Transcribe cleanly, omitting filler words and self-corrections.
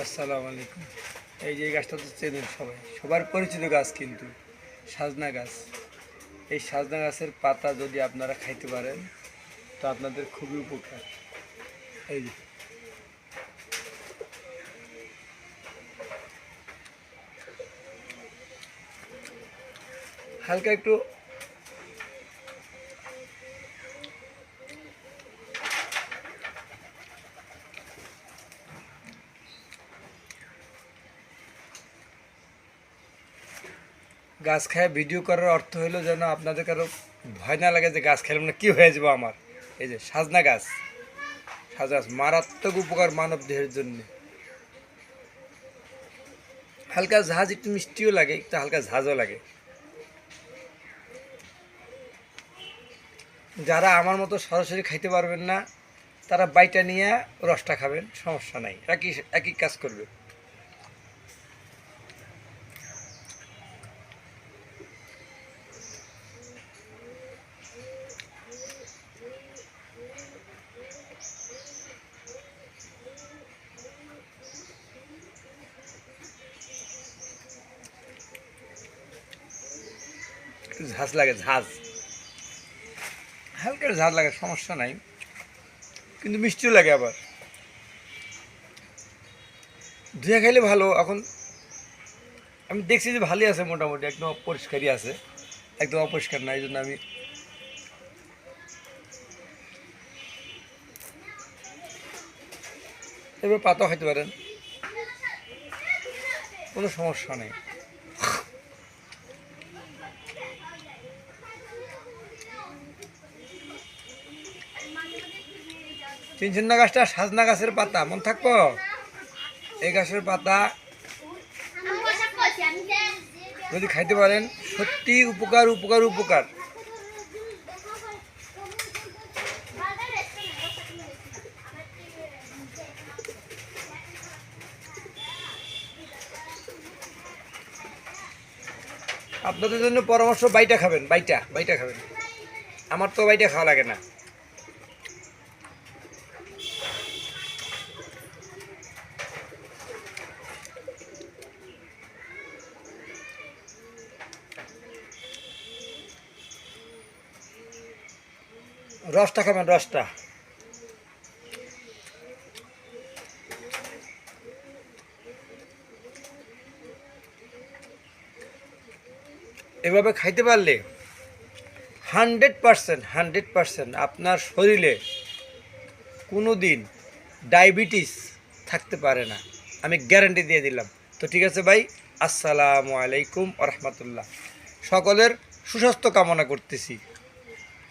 আসসালামু আলাইকুম। এই যে গাছটা তো চেনেন সবাই, সবার পরিচিত গাছ কিন্তু সাজনা গাছ। এই সাজনা গাছের পাতা যদি আপনারা খাইতে পারেন তো আপনাদের খুবই উপকার। এই যে হালকা একটু গাছ খায় ভিডিও করার অর্থ হলো যেন আপনাদের কারো ভয় না লাগে যে গাছ খেলাম না কী হয়ে যাবো আমার। এই যে সাজনা গাছ, সাজনা গাছ মারাত্মক উপকার মানব দেহের জন্য। হালকা ঝাঁজ, একটু মিষ্টিও লাগে, একটু হালকা ঝাঁজও লাগে। যারা আমার মতো সরাসরি খাইতে পারবেন না তারা বাইটা নিয়ে রসটা খাবেন, সমস্যা নাই, একই একই কাজ করবে। একটু ঝাঁজ লাগে, ঝাঁজ, হালকা ঝাঁজ লাগে, সমস্যা নাই, কিন্তু মিষ্টিও লাগে আবার। ধুয়ে খাইলে ভালো। এখন আমি দেখছি যে ভালোই আছে, মোটামুটি একদম পরিষ্কারই আছে, একদম অপরিষ্কার না, এই জন্য আমি এবার পাতাও খাইতে পারেন, কোনো সমস্যা নেই। চিনছেন না গাছটা? সাজনা গাছের পাতা, মন থাকবো। এই গাছের পাতা যদি খাইতে পারেন সত্যি উপকার উপকার উপকার। আপনাদের জন্য পরামর্শ, বাইটা খাবেন, বাইটা বাইটা খাবেন। আমার তো বাইটা খাওয়া লাগে না। রসটা খাবেন, রসটা। এভাবে খাইতে পারলে 100% আপনার শরীরে কোনো দিন ডায়াবেটিস থাকতে পারে না, আমি গ্যারান্টি দিয়ে দিলাম। তো ঠিক আছে ভাই, আসসালামু আলাইকুম ওয়া রাহমাতুল্লাহ। সকলের সুস্বাস্থ্য কামনা করতেছি।